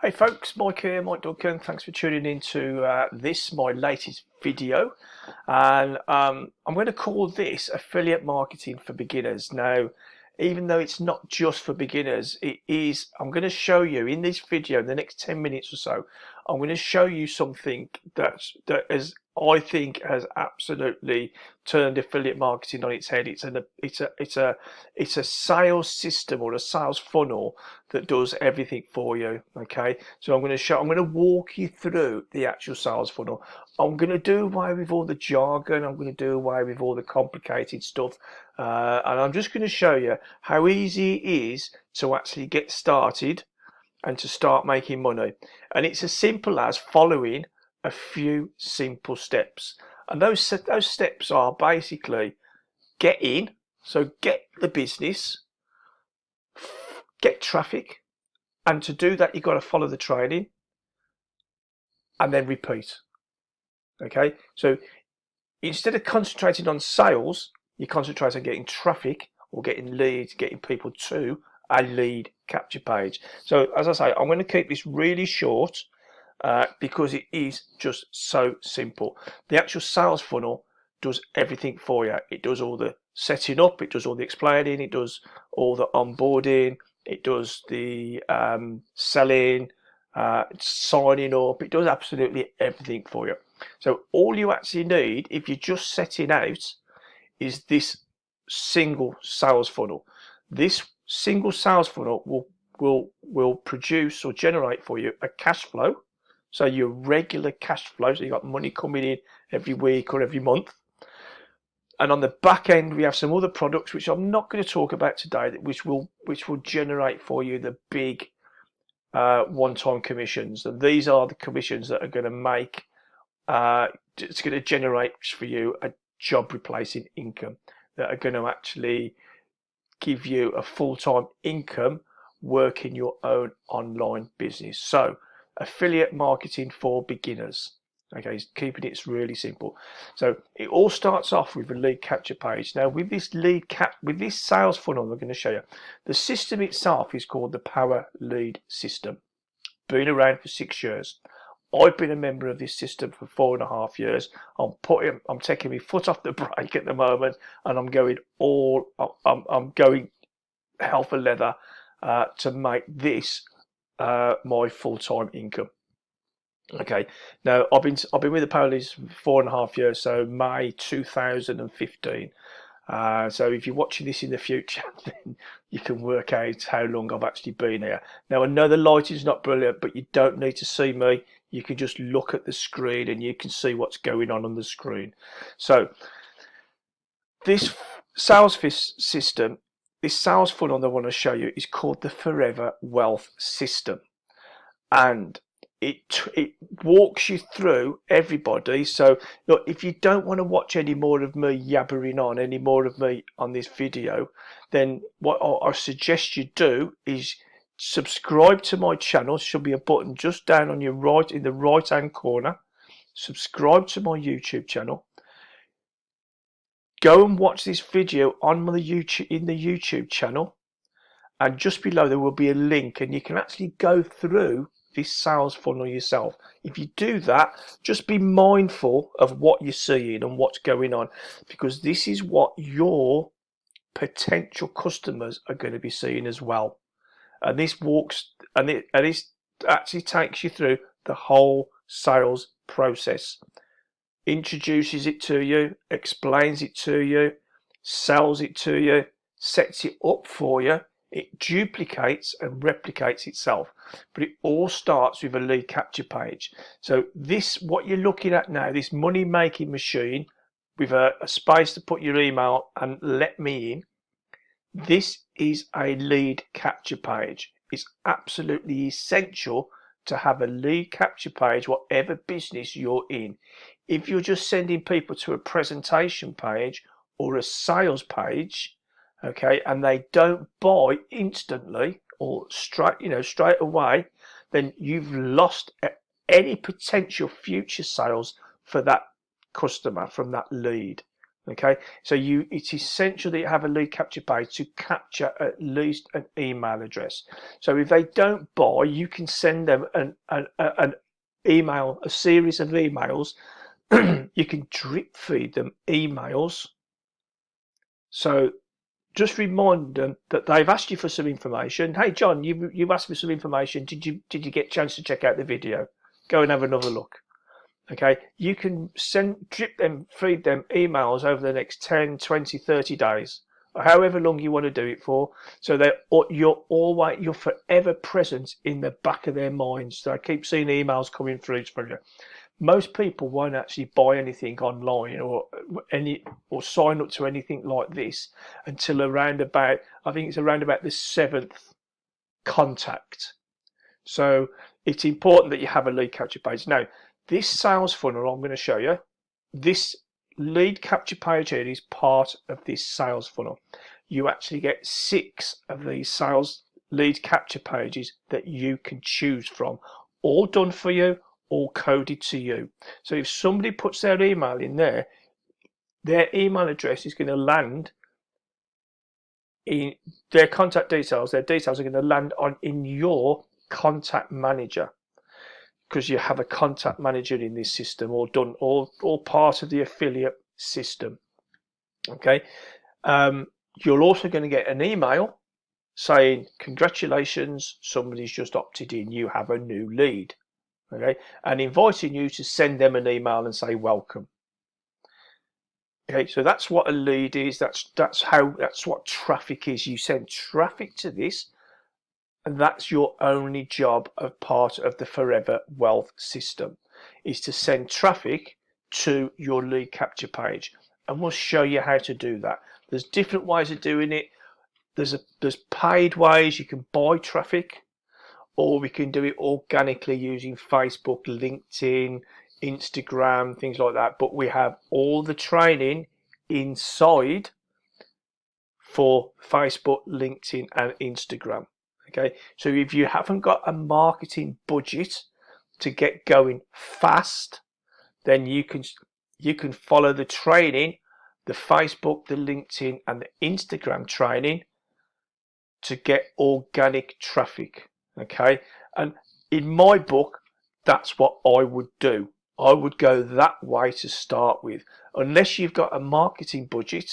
Hey folks, Mike here, Mike Duncan. Thanks for tuning in to my latest video. And I'm going to call this affiliate marketing for beginners. Now, even though it's not just for beginners, I'm going to show you in this video, in the next 10 minutes or so, I'm going to show you something I think has absolutely turned affiliate marketing on its head. It's a sales system or a sales funnel that does everything for you. Okay, so I'm going to walk you through the actual sales funnel. I'm going to do away with all the jargon. I'm going to do away with all the complicated stuff, and I'm just going to show you how easy it is to actually get started and to start making money. And it's as simple as following a few simple steps. And those steps are basically get in, so get the business, get traffic, and to do that you've got to follow the training and then repeat. Okay, so instead of concentrating on sales, you concentrate on getting traffic or getting leads, getting people to a lead capture page. So as I say, I'm going to keep this really short because it is just so simple. The actual sales funnel does everything for you. It does all the setting up, it does all the explaining, it does all the onboarding, it does the selling, signing up, it does absolutely everything for you. So all you actually need, if you're just setting out, is this single sales funnel. This single sales funnel will produce or generate for you a cash flow. So your regular cash flow, so you've got money coming in every week or every month. And on the back end, we have some other products which I'm not going to talk about today, which will generate for you the big one-time commissions. And these are the commissions that are going to make it's going to generate for you a job replacing income that are going to actually give you a full-time income working your own online business. So affiliate marketing for beginners. Okay, keeping it really simple. So it all starts off with a lead capture page. Now with this sales funnel I'm going to show you, the system itself is called the Power Lead System. Been around for 6 years. I've been a member of this system for 4.5 years. I'm taking my foot off the brake at the moment, and I'm going hell for leather to make this my full-time income. Okay, now I've been with the Police for 4.5 years, so May 2015. So if you're watching this in the future, then you can work out how long I've actually been here. Now I know the lighting's not brilliant, but you don't need to see me. You can just look at the screen and you can see what's going on the screen. So this sales system, this sales funnel I want to show you is called the Forever Wealth System, and it walks you through everybody. So look, if you don't want to watch any more of me yabbering on, any more of me on this video, then what I suggest you do is subscribe to my channel. There should be a button just down on your right, in the right hand corner. Subscribe to my YouTube channel. Go and watch this video on the YouTube channel, and just below there will be a link, and you can actually go through this sales funnel yourself. If you do that, just be mindful of what you're seeing and what's going on, because this is what your potential customers are going to be seeing as well. And this actually takes you through the whole sales process. Introduces it to you, explains it to you, sells it to you, sets it up for you. It duplicates and replicates itself, but it all starts with a lead capture page. So this, what you're looking at now, this money making machine with a space to put your email and let me in, this is a lead capture page. It's absolutely essential to have a lead capture page, whatever business you're in. If you're just sending people to a presentation page or a sales page, okay, and they don't buy instantly or straight away, then you've lost any potential future sales for that customer from that lead. Okay, so it's essential that you have a lead capture page to capture at least an email address. So if they don't buy, you can send them an email, a series of emails. You can drip feed them emails. So just remind them that they've asked you for some information. Hey John, you've asked for some information. Did you get a chance to check out the video? Go and have another look. Okay, you can feed them emails over the next 10, 20, 30 days, or however long you want to do it for. So that you're forever present in the back of their minds. So I keep seeing emails coming through from you. Most people won't actually buy anything online or sign up to anything like this until around about, I think it's around about the 7th contact. So it's important that you have a lead capture page. Now, this sales funnel I'm going to show you, this lead capture page here is part of this sales funnel. You actually get 6 of these sales lead capture pages that you can choose from, all done for you, all coded to you. So if somebody puts their email in there, their email address is going to land in their contact details. Their details are going to land in your contact manager, because you have a contact manager in this system, all part of the affiliate system. Okay, you're also going to get an email saying congratulations, somebody's just opted in, you have a new lead. Okay, and inviting you to send them an email and say welcome. Okay, so that's what a lead is. That's what traffic is. You send traffic to this, and that's your only job of part of the Forever Wealth system, is to send traffic to your lead capture page. And we'll show you how to do that. There's different ways of doing it. There's paid ways. You can buy traffic, or we can do it organically using Facebook, LinkedIn, Instagram, things like that. But we have all the training inside for Facebook, LinkedIn, and Instagram. Okay, so if you haven't got a marketing budget to get going fast, then you can follow the training, the Facebook, the LinkedIn, and the Instagram training to get organic traffic. Okay, and in my book, that's what I would do. I would go that way to start with, unless you've got a marketing budget.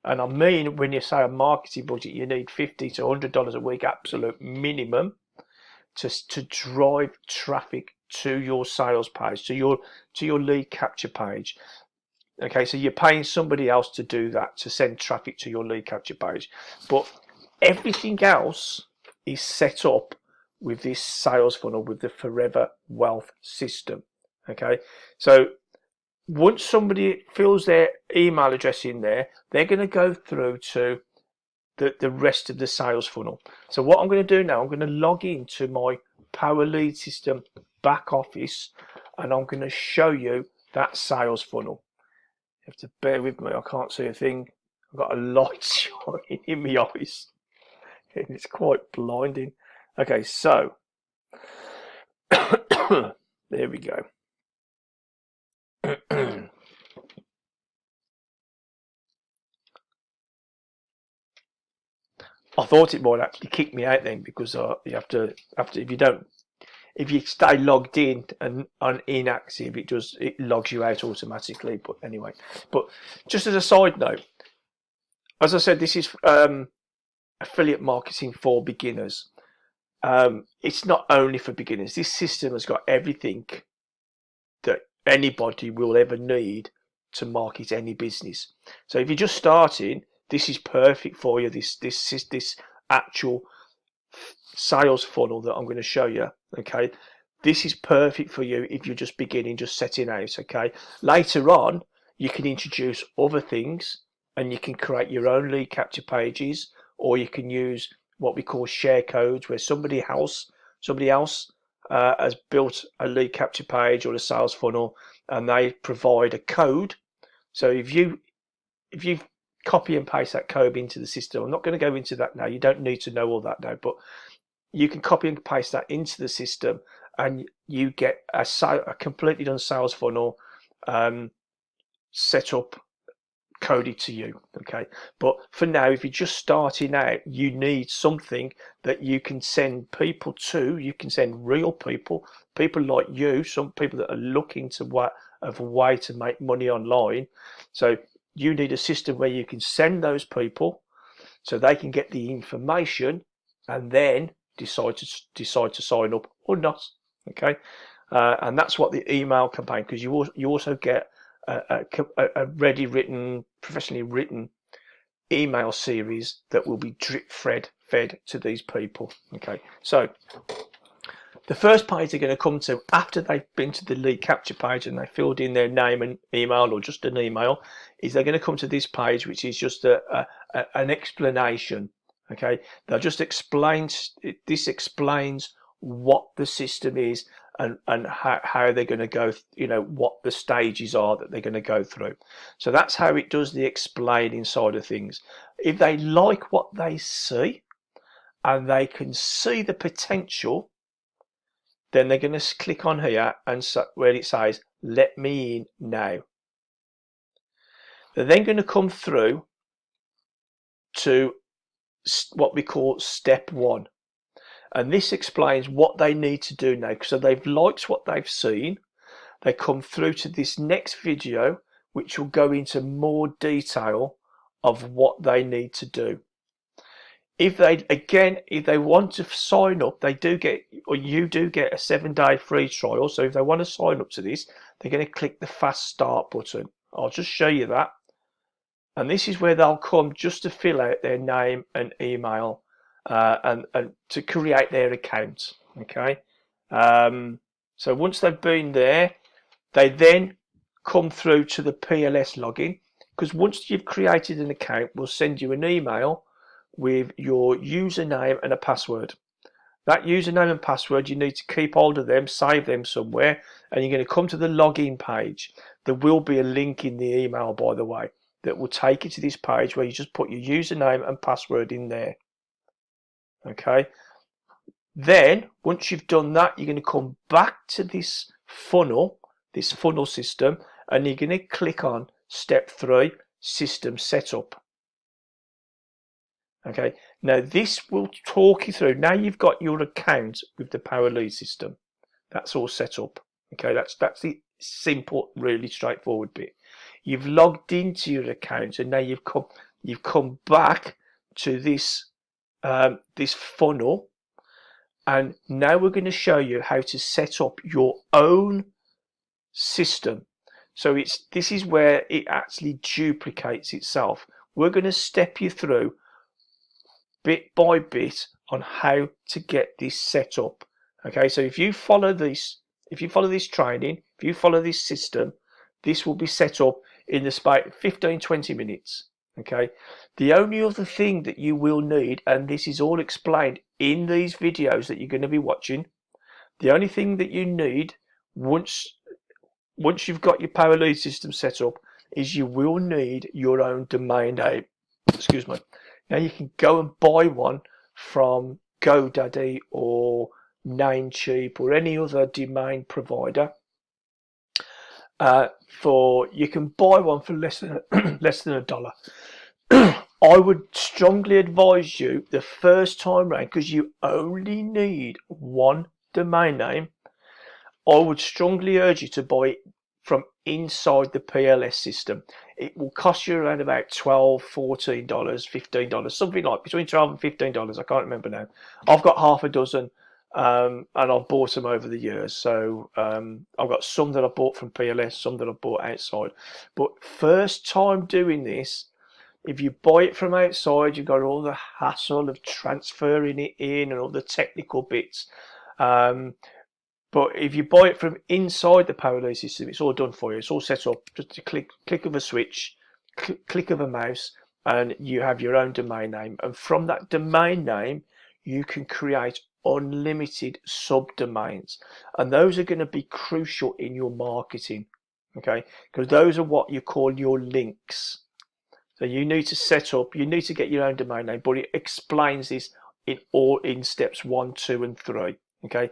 And I mean, when you say a marketing budget, you need $50 to $100 a week, absolute minimum, to drive traffic to your sales page, to your lead capture page. Okay, so you're paying somebody else to do that, to send traffic to your lead capture page. But everything else is set up with this sales funnel, with the Forever Wealth system. Okay, so once somebody fills their email address in there, they're going to go through to the rest of the sales funnel. So what I'm going to do now, I'm going to log into my Power Lead System back office, and I'm going to show you that sales funnel. You have to bear with me, I can't see a thing. I've got a light shining in my eyes, and it's quite blinding. Okay, so there we go. I thought it might actually kick me out then, because you have to if you stay logged in and inactive, it logs you out automatically. But anyway, but just as a side note, as I said, this is affiliate marketing for beginners. It's not only for beginners. This system has got everything that anybody will ever need to market any business. So if you're just starting, this is perfect for you. This actual sales funnel that I'm going to show you. Okay, this is perfect for you if you're just beginning, just setting out. Okay, later on you can introduce other things, and you can create your own lead capture pages, or you can use what we call share codes, where somebody else has built a lead capture page or a sales funnel, and they provide a code. So if you copy and paste that code into the system, I'm not going to go into that now. You don't need to know all that now, but you can copy and paste that into the system, and you get a completely done sales funnel set up coded to you. Okay, but for now, if you're just starting out, you need something that you can send people to. You can send real people, people like you, some people that are looking to of a way to make money online. So you need a system where you can send those people so they can get the information and then decide to sign up or not. Okay, and that's what the email campaign, because you also get a ready written, professionally written email series that will be drip fed to these people. Okay, so the first page they're going to come to after they've been to the lead capture page and they filled in their name and email, or just an email, is they're going to come to this page, which is just an explanation. Okay, they'll just explain. This explains what the system is and how they're going to go. What the stages are that they're going to go through. So that's how it does the explaining side of things. If they like what they see and they can see the potential, then they're going to click on here and where it says let me in now. They're then going to come through to what we call step 1, and this explains what they need to do now. So they've liked what they've seen. They come through to this next video, which will go into more detail of what they need to do. If they want to sign up, they do get, or you do get, a 7-day free trial. So if they want to sign up to this, they're going to click the fast start button. I'll just show you that. And this is where they'll come just to fill out their name and email and to create their account. Okay. So once they've been there, they then come through to the PLS login, because once you've created an account, we'll send you an email with your username and a password. That username and password, you need to keep hold of them, save them somewhere, and you're going to come to the login page. There will be a link in the email, by the way, that will take you to this page where you just put your username and password in there. Okay. Then once you've done that, you're going to come back to this funnel system, and you're going to click on step 3, system setup. Okay, now this will talk you through. Now you've got your account with the Power Lead system. That's all set up. Okay, that's the simple, really straightforward bit. You've logged into your account, and now you've come back to this this funnel, and now we're going to show you how to set up your own system. So this is where it actually duplicates itself. We're going to step you through bit by bit on how to get this set up. Okay, so if you follow this training, if you follow this system, this will be set up in the space 15-20 minutes. Okay, the only other thing that you will need, and this is all explained in these videos that you're going to be watching, the only thing that you need once you've got your Power Lead system set up is you will need your own domain name. Excuse me. Now you can go and buy one from GoDaddy or Namecheap or any other domain provider. You can buy one for less than $1. I would strongly advise you the first time round, because you only need one domain name, I would strongly urge you to buy it from inside the PLS system. It will cost you around about $12, $14, $15, something like between $12 and $15. I can't remember now. I've got half a dozen, and I've bought them over the years. So I've got some that I bought from PLS, some that I bought outside. But first time doing this, if you buy it from outside, you've got all the hassle of transferring it in and all the technical bits. But if you buy it from inside the Power Lead system, it's all done for you. It's all set up. Just a click of a switch, click of a mouse, and you have your own domain name. And from that domain name, you can create unlimited subdomains. And those are going to be crucial in your marketing, okay? Because those are what you call your links. So you need to get your own domain name, but it explains this in steps 1, 2, and 3, okay?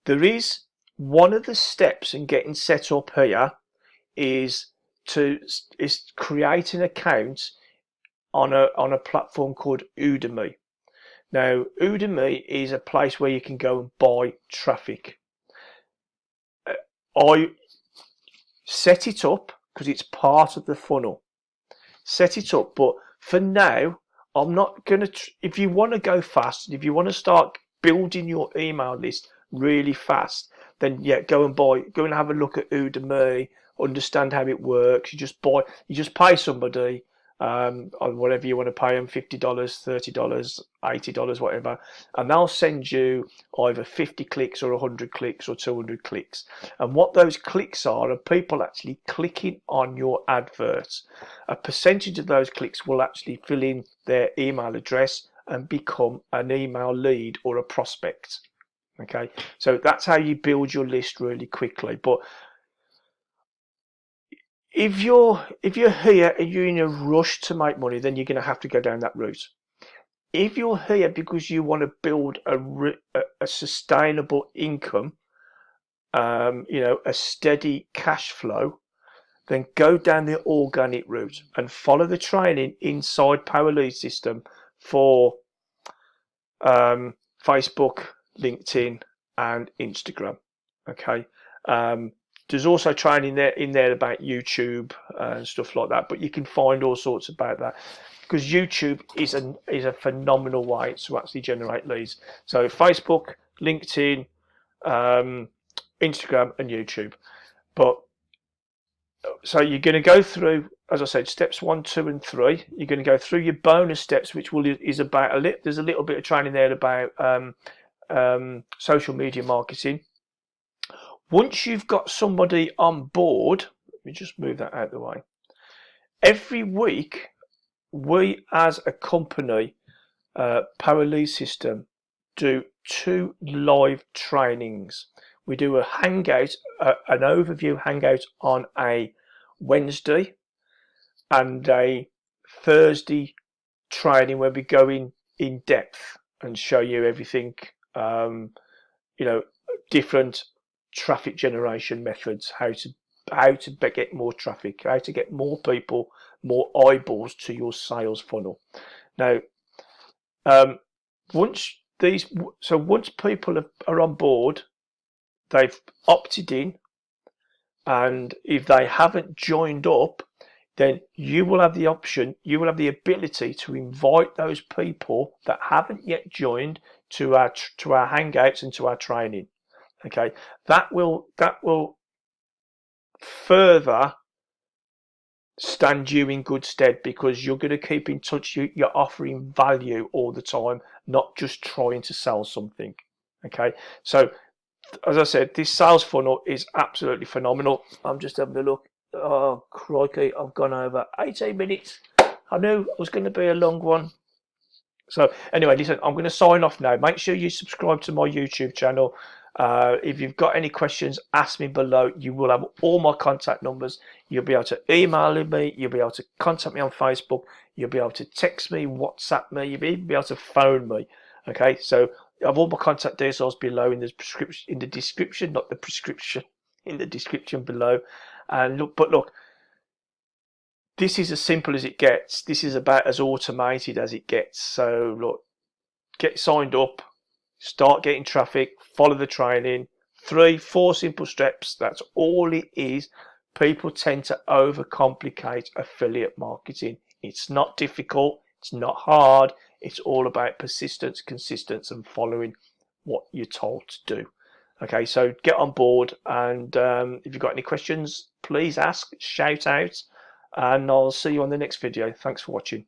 There is one of the steps in getting set up here is is create an account on a platform called Udemy. Now, Udemy is a place where you can go and buy traffic. I set it up because it's part of the funnel. Set it up, but for now, I'm not going to. If you want to go fast, if you want to start building your email list really fast, then yeah, go and have a look at Udemy, understand how it works. You just pay somebody on whatever you want to pay them, $50, $30, $80, whatever, and they'll send you either 50 clicks or 100 clicks or 200 clicks. And what those clicks are people actually clicking on your adverts. A percentage of those clicks will actually fill in their email address and become an email lead or a prospect. Okay, so that's how you build your list really quickly. But if you're here and you're in a rush to make money, then you're going to have to go down that route. If you're here because you want to build a sustainable income, a steady cash flow, then go down the organic route and follow the training inside Power Lead System for Facebook, LinkedIn, and Instagram. Okay. There's also training in there about YouTube and stuff like that, but you can find all sorts about that because YouTube is a phenomenal way to actually generate leads. So Facebook, LinkedIn, Instagram, and YouTube. But so you're going to go through, as I said, steps 1, 2, and 3. You're going to go through your bonus steps, which is about there's a little bit of training there about social media marketing. Once you've got somebody on board, let me just move that out of the way. Every week, we as a company, Power Lead System, do 2 live trainings. We do a hangout, an overview hangout on a Wednesday, and a Thursday training where we go in depth and show you everything, different traffic generation methods, how to get more traffic, how to get more people, more eyeballs to your sales funnel. Now, once people are on board, they've opted in, and if they haven't joined up, then you will have the option, you will have the ability to invite those people that haven't yet joined to our hangouts and to our training. Okay, that will further stand you in good stead because you're going to keep in touch. You're offering value all the time, not just trying to sell something. Okay, so as I said, this sales funnel is absolutely phenomenal. I'm just having a look. Oh crikey, I've gone over 18 minutes. I knew it was going to be a long one. So anyway, listen, I'm going to sign off now. Make sure you subscribe to my YouTube channel. If you've got any questions, ask me below. You will have all my contact numbers. You'll be able to email me. You'll be able to contact me on Facebook. You'll be able to text me, WhatsApp me. You'll even be able to phone me. Okay, so I have all my contact details below in the description, not the prescription, in the description below. And look, this is as simple as it gets. This is about as automated as it gets. So look, get signed up, start getting traffic, follow the training. 3, 4 simple steps. That's all it is. People tend to overcomplicate affiliate marketing. It's not difficult. It's not hard. It's all about persistence, consistency, and following what you're told to do. Okay, so get on board, and if you've got any questions, please ask, shout out, and I'll see you on the next video. Thanks for watching.